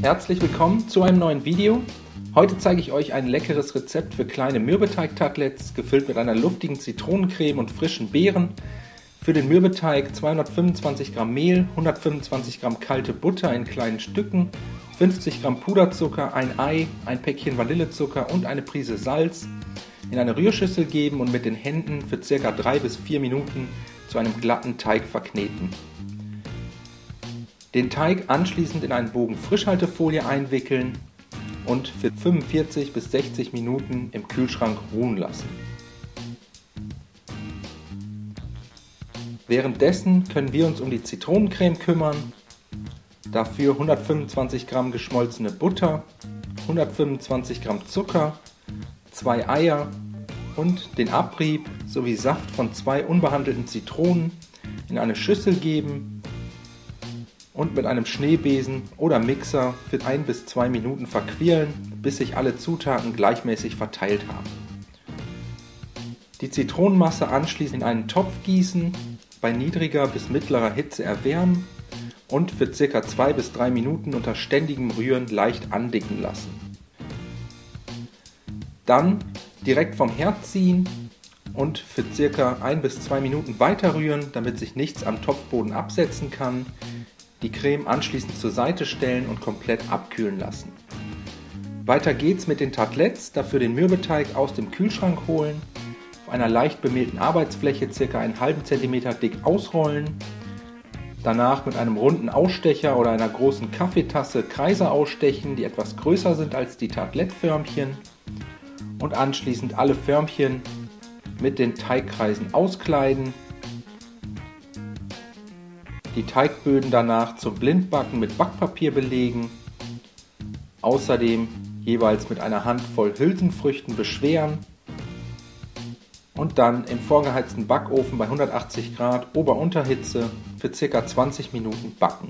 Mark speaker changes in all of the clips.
Speaker 1: Herzlich willkommen zu einem neuen Video. Heute zeige ich euch ein leckeres Rezept für kleine Mürbeteig-Tartelettes, gefüllt mit einer luftigen Zitronencreme und frischen Beeren. Für den Mürbeteig 225 Gramm Mehl, 125 Gramm kalte Butter in kleinen Stücken, 50 Gramm Puderzucker, ein Ei, ein Päckchen Vanillezucker und eine Prise Salz in eine Rührschüssel geben und mit den Händen für ca. 3 bis 4 Minuten zu einem glatten Teig verkneten. Den Teig anschließend in einen Bogen Frischhaltefolie einwickeln und für 45 bis 60 Minuten im Kühlschrank ruhen lassen. Währenddessen können wir uns um die Zitronencreme kümmern. Dafür 125 Gramm geschmolzene Butter, 125 Gramm Zucker, 2 Eier und den Abrieb sowie Saft von 2 unbehandelten Zitronen in eine Schüssel geben und mit einem Schneebesen oder Mixer für 1 bis 2 Minuten verquirlen, bis sich alle Zutaten gleichmäßig verteilt haben. Die Zitronenmasse anschließend in einen Topf gießen, bei niedriger bis mittlerer Hitze erwärmen und für ca. 2 bis 3 Minuten unter ständigem Rühren leicht andicken lassen. Dann direkt vom Herd ziehen und für ca. 1 bis 2 Minuten weiter rühren, damit sich nichts am Topfboden absetzen kann. Die Creme anschließend zur Seite stellen und komplett abkühlen lassen. Weiter geht's mit den Tartelettes, dafür den Mürbeteig aus dem Kühlschrank holen, auf einer leicht bemehlten Arbeitsfläche ca. einen halben Zentimeter dick ausrollen, danach mit einem runden Ausstecher oder einer großen Kaffeetasse Kreise ausstechen, die etwas größer sind als die Tarteletteförmchen, und anschließend alle Förmchen mit den Teigkreisen auskleiden. Die Teigböden danach zum Blindbacken mit Backpapier belegen, außerdem jeweils mit einer Handvoll Hülsenfrüchten beschweren und dann im vorgeheizten Backofen bei 180 Grad Ober-Unterhitze für ca. 20 Minuten backen.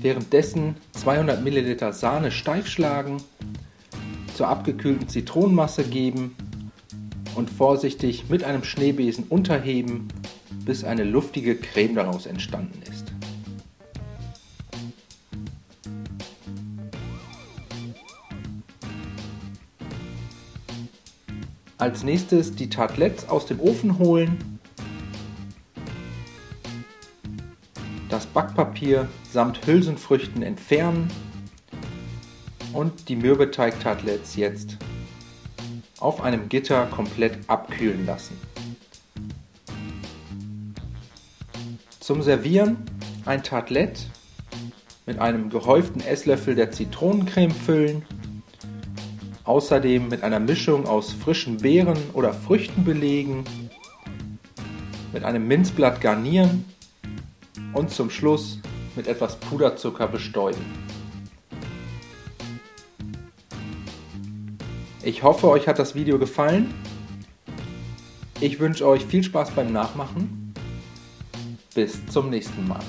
Speaker 1: Währenddessen 200 ml Sahne steif schlagen, zur abgekühlten Zitronenmasse geben und vorsichtig mit einem Schneebesen unterheben, bis eine luftige Creme daraus entstanden ist. Als nächstes die Tartelettes aus dem Ofen holen, das Backpapier samt Hülsenfrüchten entfernen und die Mürbeteig-Tartelettes jetzt auf einem Gitter komplett abkühlen lassen. Zum Servieren ein Tartelett mit einem gehäuften Esslöffel der Zitronencreme füllen, außerdem mit einer Mischung aus frischen Beeren oder Früchten belegen, mit einem Minzblatt garnieren und zum Schluss mit etwas Puderzucker bestäuben. Ich hoffe, euch hat das Video gefallen. Ich wünsche euch viel Spaß beim Nachmachen. Bis zum nächsten Mal.